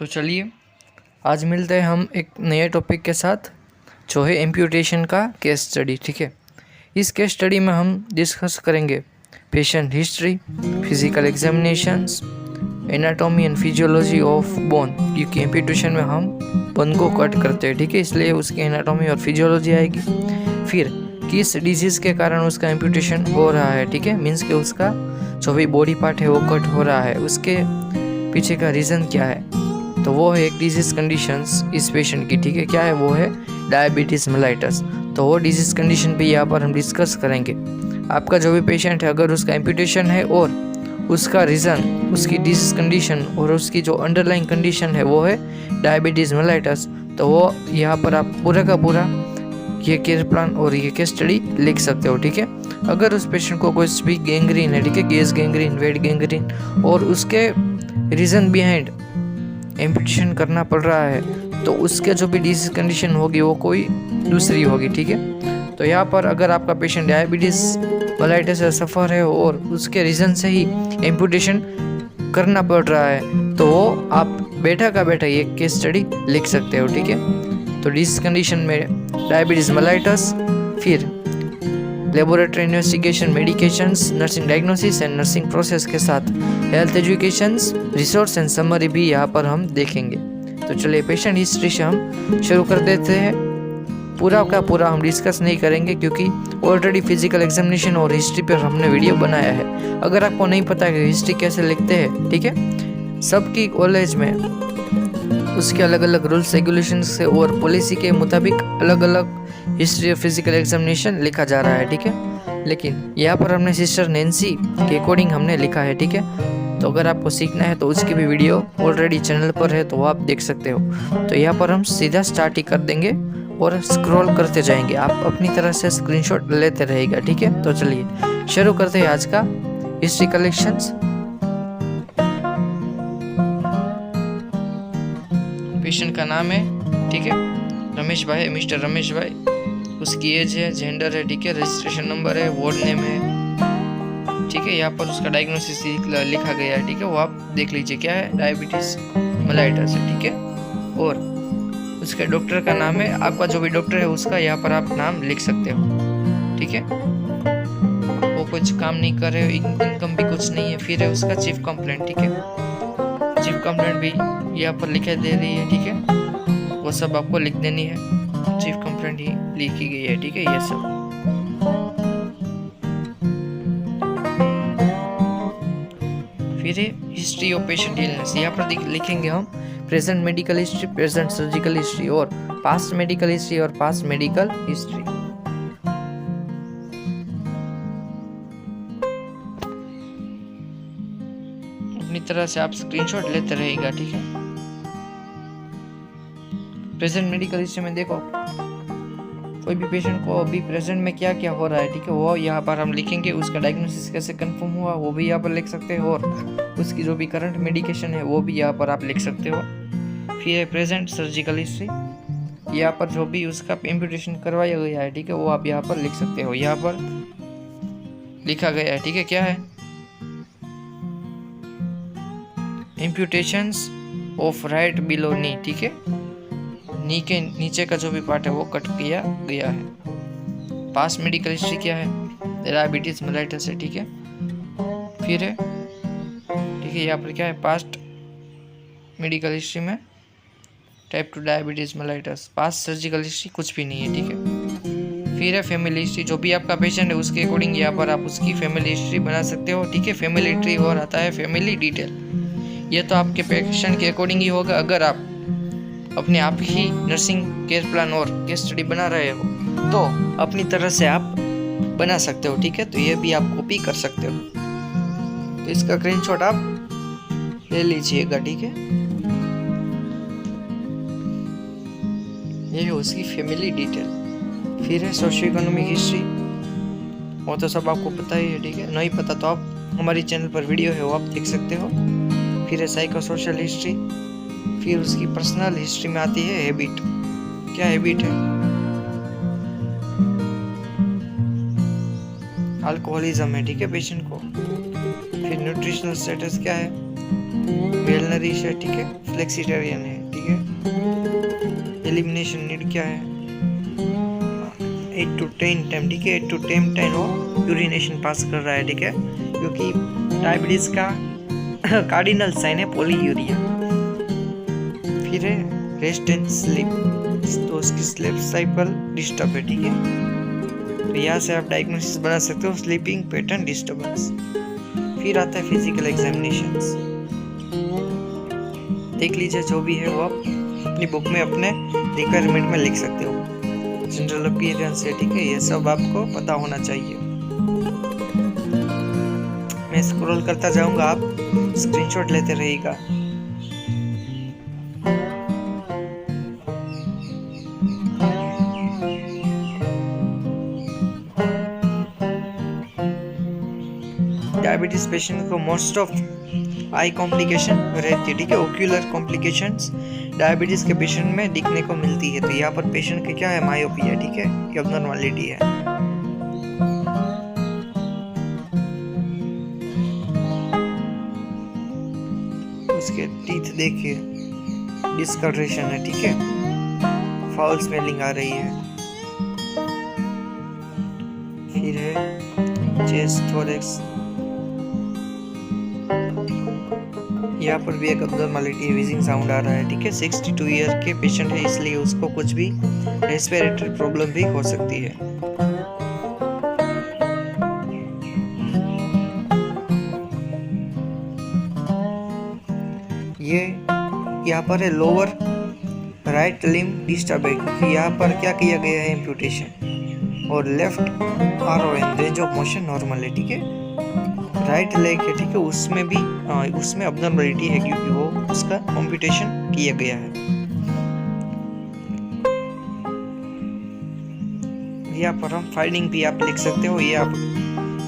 तो चलिए आज मिलते हैं हम एक नए टॉपिक के साथ जो है एम्प्यूटेशन का केस स्टडी। ठीक है, इस केस स्टडी में हम डिस्कस करेंगे patient history, physical examinations, anatomy and physiology of bone, क्योंकि एम्प्यूटेशन में हम बोन को कट करते हैं। ठीक है, इसलिए उसकी एनाटॉमी और फिजियोलॉजी आएगी। फिर किस डिजीज़ के कारण उसका एम्प्यूटेशन हो रहा है। ठीक है, मीन्स कि उसका जो भी बॉडी पार्ट है वो कट हो रहा है, उसके पीछे का रीज़न क्या है। तो वो है एक डिजीज़ कंडीशंस इस पेशेंट की। ठीक है, क्या है वो है डायबिटीज़ मेलाइटस। तो वो डिजीज़ कंडीशन पे यहाँ पर हम डिस्कस करेंगे। आपका जो भी पेशेंट है अगर उसका एम्प्यूटेशन है और उसका रीज़न उसकी डिजीज़ कंडीशन और उसकी जो अंडरलाइंग कंडीशन है वो है डायबिटीज़ मेलाइटस, तो वो यहाँ पर आप पूरा का पूरा ये केयर प्लान और ये केस स्टडी लिख सकते हो। ठीक है, अगर उस पेशेंट को कोई भी गैंग्रीन है, ठीक है, गैस गैंग्रीन, वेट गैंग्रीन और उसके रीज़न बिहाइंड एम्प्यूटेशन करना पड़ रहा है तो उसके जो भी डिजीज कंडीशन होगी वो कोई दूसरी होगी। ठीक है, तो यहाँ पर अगर आपका पेशेंट डायबिटीज़ मेलाइटस से सफ़र है और उसके रीज़न से ही एम्प्यूटेशन करना पड़ रहा है तो वो आप बैठा का बैठा ये केस स्टडी लिख सकते हो। ठीक है, तो डिजीज कंडीशन में डायबिटीज़ मेलाइटस, फिर laboratory investigation, medications, nursing diagnosis and nursing process के साथ health educations, resource and summary भी यहाँ पर हम देखेंगे। तो चलिए पेशेंट हिस्ट्री से हम शुरू कर देते हैं। पूरा का पूरा हम डिस्कस नहीं करेंगे क्योंकि ऑलरेडी फिजिकल एग्जामिनेशन और हिस्ट्री पर हमने वीडियो बनाया है। अगर आपको नहीं पता कि हिस्ट्री कैसे लिखते हैं, ठीक है, सबकी कॉलेज में उसके अलग अलग रूल्स रेगुलेशन से और पॉलिसी के मुताबिक अलग अलग हिस्ट्री और फिजिकल एग्जामिनेशन लिखा जा रहा है। ठीक है, लेकिन यहाँ पर हमने सिस्टर नैन्सी के अकॉर्डिंग हमने लिखा है। ठीक है, तो अगर आपको सीखना है तो उसकी भी वीडियो ऑलरेडी चैनल पर है तो वो आप देख सकते हो। तो यहाँ पर हम सीधा स्टार्ट ही कर देंगे और स्क्रॉल करते जाएंगे, आप अपनी तरह से स्क्रीनशॉट लेते रहेगा। ठीक है, तो चलिए शुरू करते हैं आज का हिस्ट्री कलेक्शंस। पेशेंट का नाम है, ठीक है, रमेश भाई, मिस्टर रमेश भाई, उसकी एज है, जेंडर है, ठीक है, रजिस्ट्रेशन नंबर है, वार्ड नेम है, ठीक है, यहाँ पर उसका डायग्नोसिस लिखा गया है। ठीक है, वो आप देख लीजिए क्या है, डायबिटीज मेलाइटस है। ठीक है, और उसके डॉक्टर का नाम है, आपका जो भी डॉक्टर है उसका यहाँ पर आप नाम लिख सकते हो। ठीक है, वो कुछ काम नहीं कर रहे, इनकम भी कुछ नहीं है। फिर है उसका चीफ कंप्लेंट। ठीक है, चीफ कंप्लेंट भी यहाँ पर लिखा दे रही है। ठीक है, वो सब आपको लिख देनी है, चीफ कंप्लेंट ही लिखी गई है। ठीक है, ये सब फिर हिस्ट्री ऑफ पेशेंट इलनेस, यहाँ पर लिखेंगे हम present medical history, present surgical history और पास्ट मेडिकल हिस्ट्री और पास्ट मेडिकल हिस्ट्री। अपनी तरह से आप स्क्रीनशॉट लेते रहेगा। ठीक है, प्रेजेंट मेडिकल हिस्ट्री में देखो कोई भी पेशेंट को अभी प्रेजेंट में क्या क्या हो रहा है। ठीक है, वो यहाँ पर हम लिखेंगे, उसका डायग्नोसिस कैसे कंफर्म हुआ वो भी यहाँ पर लिख सकते हो और उसकी जो भी करंट मेडिकेशन है वो भी यहाँ पर आप लिख सकते हो। फिर है प्रेजेंट सर्जिकल हिस्ट्री, यहाँ पर जो भी उसका एम्प्यूटेशन करवाया गया है, ठीक है, वो आप यहाँ पर लिख सकते हो। यहाँ पर लिखा गया है, ठीक है, क्या है, एम्प्यूटेशंस ऑफ राइट बिलो नी। ठीक है, नी के नीचे का जो भी पार्ट है वो कट किया गया है। पास्ट मेडिकल हिस्ट्री क्या है, डायबिटीज मेलाइटस है। ठीक है, फिर है, ठीक है, यहाँ पर क्या है, पास्ट मेडिकल हिस्ट्री में type 2 diabetes mellitus. Past surgical history कुछ भी नहीं है। ठीक है, फिर है फैमिली हिस्ट्री, जो भी आपका पेशेंट है उसके अकॉर्डिंग यहाँ पर आप उसकी फैमिली हिस्ट्री बना सकते हो। ठीक है, फैमिली ट्री और आता है फैमिली डिटेल, ये तो आपके पेशेंट के अकॉर्डिंग ही होगा। अगर आप अपने आप ही नर्सिंग केयर प्लान और केस स्टडी बना रहे हो तो अपनी तरह से आप बना सकते हो। ठीक है, तो ये भी आप कॉपी कर सकते हो, तो इसका स्क्रीनशॉट आप ले लीजिएगा। ठीक है, ये है उसकी फैमिली डिटेल। फिर है सोशियो इकोनॉमिक हिस्ट्री, वो तो सब आपको पता ही है। ठीक है, नहीं पता तो आप हमारी चैनल पर वीडियो है वो आप देख सकते हो। फिर है साइको सोशल हिस्ट्री, फिर उसकी पर्सनल हिस्ट्री में आती है हैबिट, क्या हैबिट है, अल्कोहलिज्म है। ठीक है, पेशेंट को। फिर न्यूट्रिशनल स्टेटस क्या है, वेल नरिश है। ठीक है, फ्लेक्सिटेरियन है, ठीक है। एलिमिनेशन नीड क्या है, 8 to 10 टाइम, ठीक है। 8 to 10 टाइम वो यूरिनेशन पास कर रहा है, ठीक है, क्योंकि डायबिटीज का कार्डिनल साइन है पॉलीयूरिया। फिर है रेस्ट एंड स्लीप, तो उसकी स्लीप साइकिल डिस्टर्ब है, ठीक है। तो यहाँ से आप डायग्नोसिस बना सकते हो, स्लीपिंग पैटर्न डिस्टर्बेंस। फिर आता है फिजिकल एग्जामिनेशंस, देख लीजिए जो भी है वो आप अपनी बुक में अपने रिक्वायरमेंट में लिख सकते हो। जनरल अपीयरेंस है, ठीक है, ये सब आपको पता होना चाहिए। मैं स्क्रॉल करता जाऊंगा, आप स्क्रीनशॉट लेते रहिएगा। डायबिटीज पेशेंट को मोस्ट ऑफ आई कॉम्प्लिकेशन रहती है, ठीक है, ओक्यूलर कॉम्प्लिकेशंस डायबिटीज के पेशेंट में दिखने को मिलती है। तो यहाँ पर पेशेंट के क्या है, मायोपिया, ठीक है, ये अबनॉर्मलिटी है। उसके टीथ देखिए, डिस्कलरेशन है, ठीक है, फाउल स्मेलिंग आ रही है। फिर है चेस्ट, थोरैक्स, यहाँ पर भी एक अबनॉर्मलिटी है, विजिंग साउंड आ रहा है, ठीक है। 62 ईयर के पेशेंट है, इसलिए उसको कुछ भी रेस्पिरेटरी प्रॉब्लम भी हो सकती है। ये यहाँ पर है लोअर राइट लिम्ब डिस्टर्ब है, क्योंकि यहाँ पर क्या किया गया है, एम्पुटेशन, और left arm in range of motion normal है, ठीक है। राइट लेग है, ठीक है, उसमें भी उसमें अबनॉर्मलिटी है, क्योंकि वो उसका कॉम्पिटिशन किया गया है। यहाँ पर हम फाइंडिंग भी आप लिख सकते हो, ये आप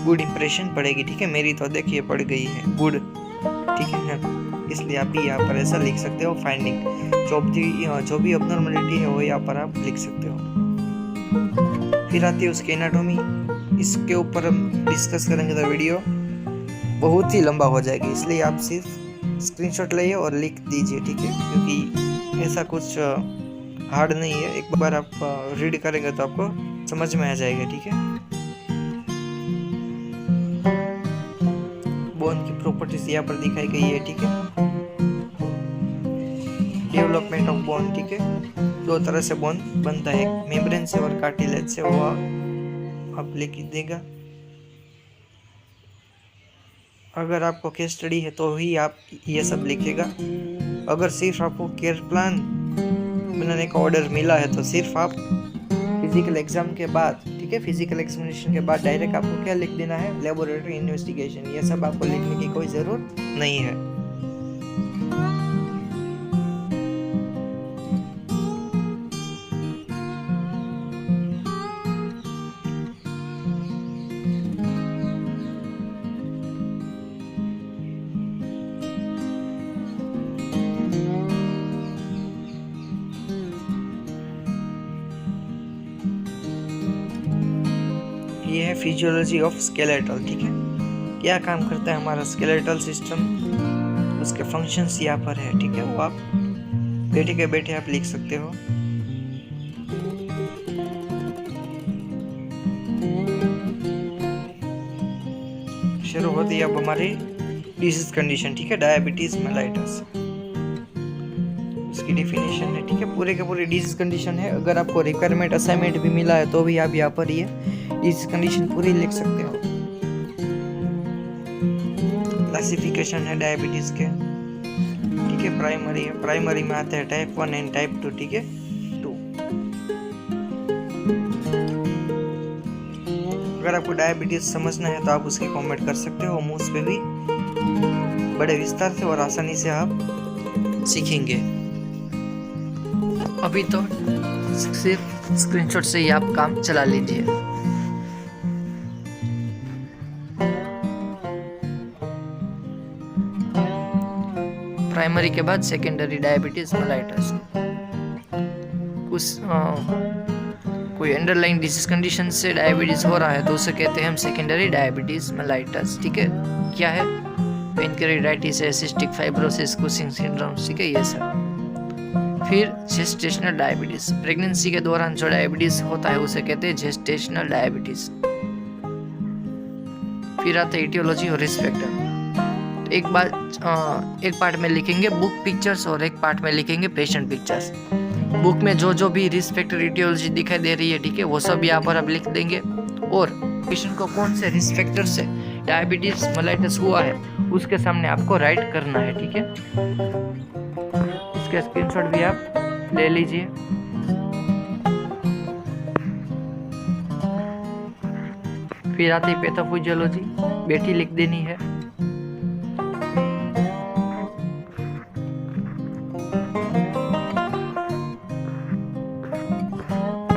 गुड इंप्रेशन पड़ेगी, ठीक है। मेरी तो देखिए पड़ गई है गुड, ठीक है, इसलिए आप भी यहाँ पर ऐसा लिख सकते हो फाइंडिंग। जो भी अबनॉर्मलिटी है वो यहाँ पर आप लिख सकते हो। फिर आती है उसकी एनाटॉमी, इसके ऊपर हम डिस्कस करेंगे तो वीडियो बहुत ही लंबा हो जाएगी, इसलिए आप सिर्फ स्क्रीनशॉट लाइए और लिख दीजिए, ठीक है, क्योंकि ऐसा कुछ हार्ड नहीं है। एक बार आप रीड करेंगे तो आपको समझ में आ जाएगा, ठीक है। बोन की प्रॉपर्टीज यहाँ पर दिखाई गई है, ठीक है। डेवलपमेंट ऑफ बोन, ठीक है, दो तरह से बोन बनता है, एक मेम्ब्रेन से और कार्टिलेज से, वो आप लिख देगा। अगर आपको केस स्टडी है तो ही आप ये सब लिखेगा। अगर सिर्फ आपको केयर प्लान बनाने का ऑर्डर मिला है तो सिर्फ आप फिजिकल एग्जाम के बाद, ठीक है, फिजिकल एग्जामिनेशन के बाद डायरेक्ट आपको क्या लिख देना है, लेबोरेटरी इन्वेस्टिगेशन, ये सब आपको लिखने की कोई ज़रूरत नहीं है। ये है फिजियोलॉजी ऑफ स्केलेटल, ठीक है, क्या काम करता है हमारा स्केलेटल सिस्टम, उसके फंक्शंस यहाँ पर है, ठीक है, वो आप बैठे के बैठे आप लिख सकते हो। शुरू होती है अब हमारी डिजीज कंडीशन, ठीक है, डायबिटीज मेलाइटस, उसकी डेफिनेशन है, ठीक है, पूरे के पूरे डिजीज कंडीशन है। अगर आपको रिक्वायरमेंट असाइनमेंट भी मिला है तो भी आप यहाँ पर ये डिजीज कंडीशन पूरी लिख सकते हो। क्लासिफिकेशन है डायबिटीज के, ठीक है, प्राइमरी है, प्राइमरी में आते हैं टाइप 1 एंड टाइप 2, ठीक है, 2। अगर आपको डायबिटीज समझना है तो आप उसके कमेंट कर सकते हो, मुझ पे भी बड़े विस्तार से और आसानी से आप सीखेंगे। अभी तो सिर्फ स्क्रीनशॉट से ही आप काम चला लीजिए। प्राइमरी के बाद सेकेंडरी डायबिटीज मेलाइटस, कोई अंडरलाइन डिजीज कंडीशन से डायबिटीज हो रहा है तो उसे कहते हैं हम सेकेंडरी डायबिटीज मेलाइटस, ठीक है। क्या है, पेनक्रेटाइटिस है, सिस्टिक फाइब्रोसिस, कुशिंग सिंड्रोम, ठीक है ये सब। फिर जेस्टेशनल डायबिटीज, प्रेगनेंसी के दौरान जो डायबिटीज होता है उसे कहते हैं जेस्टेशनल डायबिटीज। फिर आता है इटियोलॉजी और रिस्क फैक्टर। एक पार्ट में लिखेंगे बुक पिक्चर्स और एक पार्ट में लिखेंगे पेशेंट पिक्चर्स। बुक में जो भी रिस्क फैक्टर इटियोलॉजी दिखाई दे रही है, ठीक है, वो सब यहाँ पर अब लिख देंगे। और पेशेंट को कौन से रिस्क फैक्टर से डायबिटीज मेलाइटस हुआ है उसके सामने आपको राइट करना है, ठीक है। इसका स्क्रीनशॉट भी आप ले लीजिए। फिर आती पैथोफिजियोलॉजी, बेटी लिख देनी है।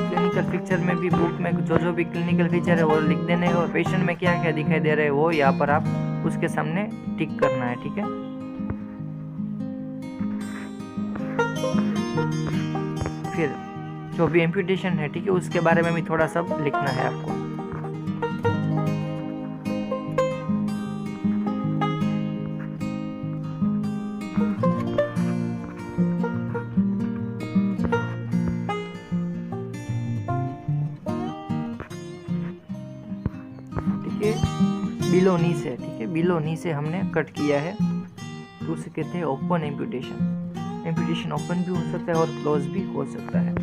क्लिनिकल पिक्चर में भी बुक में जो भी क्लिनिकल फीचर है वो लिख देने हैं और पेशेंट में क्या क्या दिखाई दे रहा है वो यहाँ पर आप उसके सामने टिक करना है, ठीक है। फिर जो भी एम्पुटेशन है, ठीक है, उसके बारे में भी थोड़ा सा लिखना है आपको। बिलो नी से, ठीक है, बिलो नी से हमने कट किया है तो उसे कहते हैं ओपन एम्पुटेशन। एम्पुटेशन ओपन भी हो सकता है और क्लोज भी हो सकता है।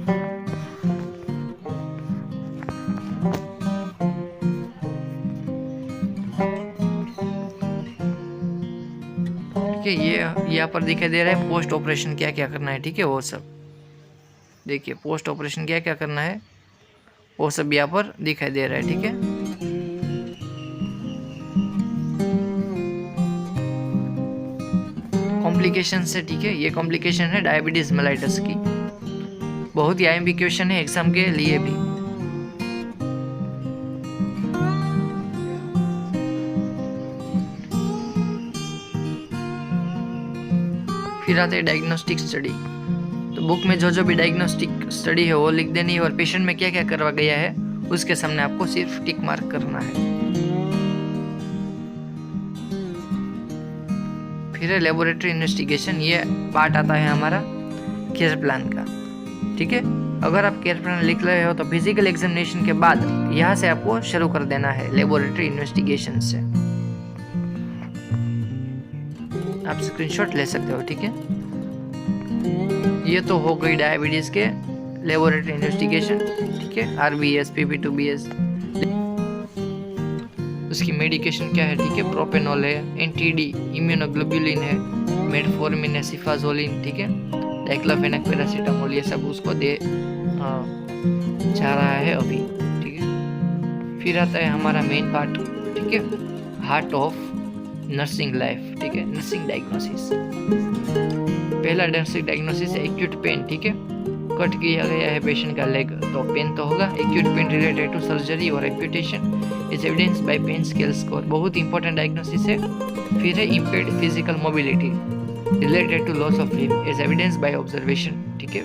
ठीक है, ये यहाँ पर दिखाई दे रहा है पोस्ट ऑपरेशन क्या क्या करना है, ठीक है, वो सब देखिए। पोस्ट ऑपरेशन क्या क्या करना है वो सब यहाँ पर दिखाई दे रहा है, ठीक है। कॉम्प्लिकेशन से, ठीक है, ये कॉम्प्लिकेशन है डायबिटीज मेलाइटस की। बहुत ही आईएमपी क्वेश्चन है एग्जाम के लिए भी। फिर आते हैं डायग्नोस्टिक स्टडी। तो बुक में जो भी डायग्नोस्टिक स्टडी है वो लिख देनी है और पेशेंट में क्या क्या करवा गया है उसके सामने आपको सिर्फ टिक मार्क करना है। फिर लेबोरेटरी इन्वेस्टिगेशन, ये पार्ट आता है हमारा केयर प्लान का, ठीक है। अगर आप केयर प्लान लिख रहे हो तो फिजिकल एग्जामिनेशन के बाद यहाँ से आपको शुरू कर देना है लेबोरेटरी इन्वेस्टिगेशन से। आप स्क्रीनशॉट ले सकते हो, ठीक है। ये तो हो गई डायबिटीज के लेबोरेटरी इन्वेस्टिगेशन, ठीक है, RBS, PP2BS। उसकी मेडिकेशन क्या है, ठीक है, प्रोपेनॉल है, NTD इम्यूनोग्लोबुलिन है, मेटफॉर्मिन है, सिफाजोलिन, ठीक है, डाइक्लोफेनाक, पैरासीटामोल, ये सब उसको दे जा रहा है अभी, ठीक है। फिर आता है हमारा मेन पार्ट, ठीक है, हार्ट ऑफ नर्सिंग लाइफ, ठीक है, नर्सिंग डायग्नोसिस। पहला नर्सिंग डायग्नोसिस है एक्यूट पेन, ठीक है, कट किया गया है पेशेंट का लेग तो पेन तो होगा। Acute pain related to surgery और amputation is evidence by pain scale score, बहुत इंपॉर्टेंट डायग्नोसिस है। फिर है impaired physical mobility related to loss of limb is evidence by observation, ठीक है।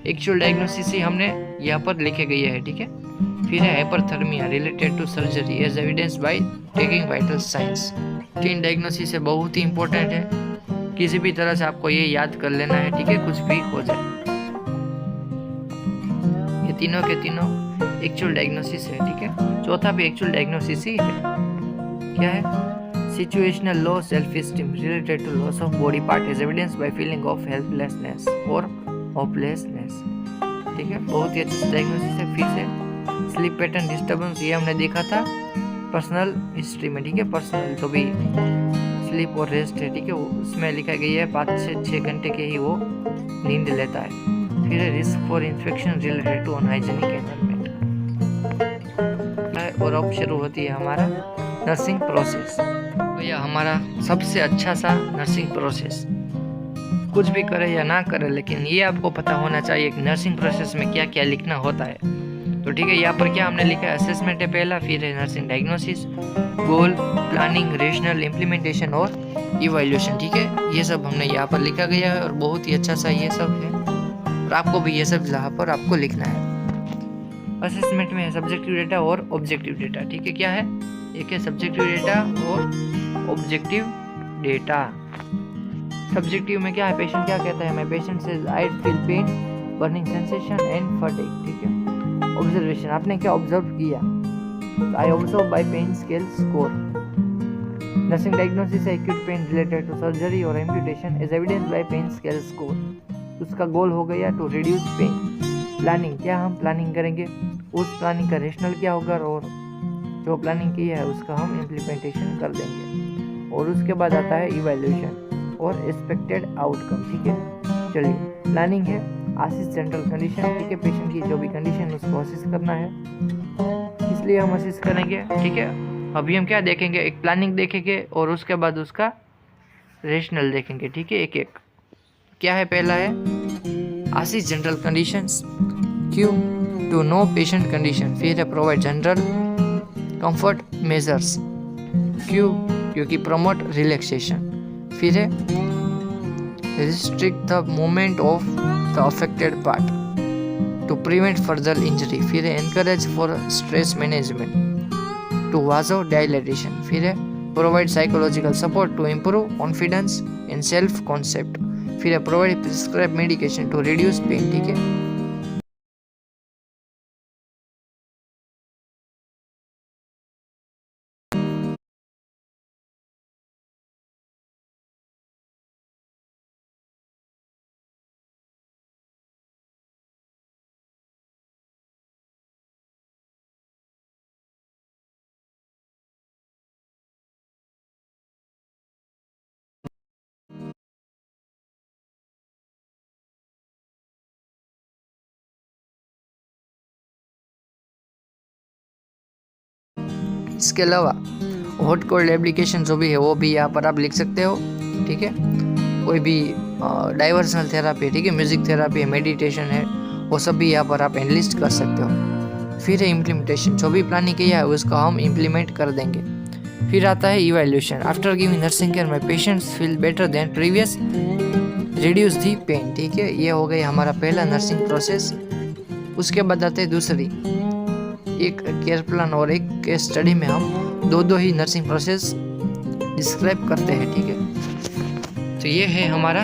एक्चुअल डायग्नोसिस ही हमने यहाँ पर लिखे गए है, ठीक है। फिर है hyperthermia related to surgery as evidence by taking vital science. 3 diagnosis है, बहुत ही इंपॉर्टेंट है, किसी भी तरह से आपको ये याद कर लेना है, ठीक है, कुछ भी हो जाए। ये तीनों के तीनों एक्चुअल डायग्नोसिस है, ठीक है। चौथा भी एक्चुअल डायग्नोसिस ही है, क्या है, situational low self esteem related to loss of body part is evidence by feeling of helplessness और होपलेसनेस, ठीक है, बहुत ही अच्छा डायग्नोसिस है। फिर से स्लीप पैटर्न डिस्टर्बेंस, ये हमने देखा था पर्सनल हिस्ट्री में, ठीक है, पर्सनल जो भी स्लीप और रेस्ट है, ठीक है, उसमें लिखा गया है 5 से 6 घंटे के ही वो नींद लेता है। फिर है risk for infection related to unhygienic environment. और अब शुरू होती है हमारा नर्सिंग प्रोसेस। तो यह हमारा सबसे अच्छा सा नर्सिंग प्रोसेस, कुछ भी करे या ना करे लेकिन ये आपको पता होना चाहिए कि नर्सिंग प्रोसेस में क्या क्या लिखना होता है। तो ठीक है, यहाँ पर क्या हमने लिखा है, असेसमेंट है पहला, फिर है नर्सिंग डायग्नोसिस, गोल, प्लानिंग, रेशनल, इम्प्लीमेंटेशन और इवैल्यूएशन, ठीक है, ये सब हमने यहाँ पर लिखा गया है और बहुत ही अच्छा सा ये सब है और आपको भी ये सब यहाँ पर आपको लिखना है। असेसमेंट में है सब्जेक्टिव डेटा और ऑब्जेक्टिव डेटा, ठीक है, क्या है, एक है सब्जेक्टिव डेटा और ऑब्जेक्टिव डेटा। सब्जेक्टिव में क्या है, पेशेंट क्या कहता है, मैं पेशेंट से I feel pain, burning sensation and fatigue, ठीक है। ऑब्जर्वेशन, आपने क्या ऑब्जर्व किया, I observe by pain scale score. Nursing diagnosis है acute pain related to surgery और amputation is evidence by pain scale score. उसका गोल हो गया टू रिड्यूस पेन। प्लानिंग, क्या हम प्लानिंग करेंगे, उस प्लानिंग का रेशनल क्या होगा और जो प्लानिंग की है उसका हम इम्प्लीमेंटेशन कर देंगे। और उसके बाद आता है इवैल्यूएशन और एक्सपेक्टेड आउटकम, ठीक है। चलिए, प्लानिंग है असिस जनरल कंडीशन, ठीक है, पेशेंट की जो भी कंडीशन है उसको असिस करना है, इसलिए हम असिस करेंगे, ठीक है। अभी हम क्या देखेंगे, एक प्लानिंग देखेंगे और उसके बाद उसका रेशनल देखेंगे, ठीक है, एक एक। क्या है, पहला है असिस जनरल कंडीशंस, क्यों, टू नो पेशेंट कंडीशन, फिर है प्रोवाइड जनरल कंफर्ट मेजर्स, क्यों, क्योंकि प्रमोट रिलैक्सेशन, फिर है restrict the movement of the affected part to prevent further injury, फिर है encourage for stress management to vasodilatation, फिर है provide psychological support to improve confidence and self concept, फिर है provide prescribe medication to reduce pain, ठीक है। इसके अलावा हॉट कोल्ड एप्लीकेशन जो भी है वो भी यहाँ पर आप लिख सकते हो, ठीक है। कोई भी डाइवर्सनल थेरापी है, ठीक है, म्यूजिक थेरापी है, मेडिटेशन है, वो सब भी यहाँ पर आप एनलिस्ट कर सकते हो। फिर है इम्प्लीमेंटेशन, जो भी प्लानिंग किया है उसको हम इम्प्लीमेंट कर देंगे। फिर आता है evaluation, after giving nursing care my patients feel better than previous, reduce the pain, ठीक है। ये हो गई हमारा पहला नर्सिंग प्रोसेस। उसके बाद आते हैं दूसरी, एक केयर प्लान और एक केस स्टडी में हम दो ही नर्सिंग प्रोसेस डिस्क्राइब करते हैं, ठीक है। तो ये है हमारा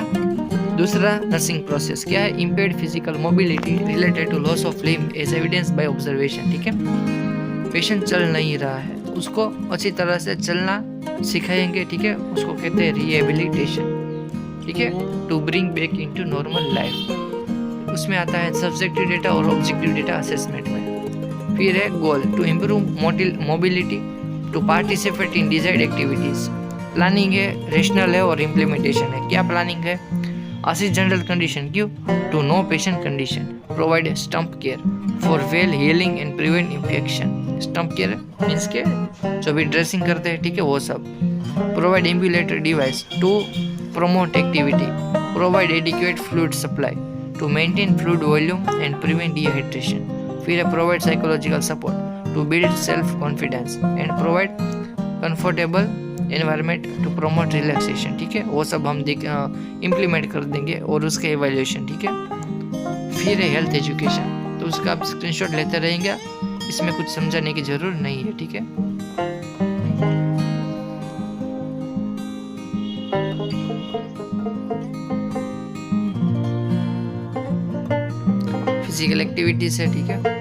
दूसरा नर्सिंग प्रोसेस, क्या है, impaired physical mobility related to loss of limb as evidence by observation, ठीक है। पेशेंट चल नहीं रहा है, उसको अच्छी तरह से चलना सिखाएंगे, ठीक है, उसको कहते हैं रिहेबिलिटेशन, ठीक है, to bring back into normal life. उसमें आता है सब्जेक्टिव डेटा और ऑब्जेक्टिव डेटा असेसमेंट में। फिर है goal, to improve mobility, to participate in desired activities. Planning है, रेशनल है और इम्प्लीमेंटेशन है। क्या प्लानिंग है, असिस जनरल कंडीशन, क्यों, to know patient condition, provide stump care for well healing and prevent infection. Stump care means के जो भी ड्रेसिंग करते हैं, ठीक है, वो सब। Provide ambulatory device to promote activity, provide adequate fluid supply to maintain fluid volume and prevent dehydration. फिर है provide psychological support to build self confidence and provide comfortable environment to promote relaxation, ठीक है। वो सब हम implement कर देंगे और उसका एवेल्यूएशन, ठीक है। फिर है हेल्थ एजुकेशन, तो उसका आप स्क्रीनशॉट लेते रहेंगे, इसमें कुछ समझाने की जरूरत नहीं है, ठीक है। फिजिकल एक्टिविटीज है, ठीक है।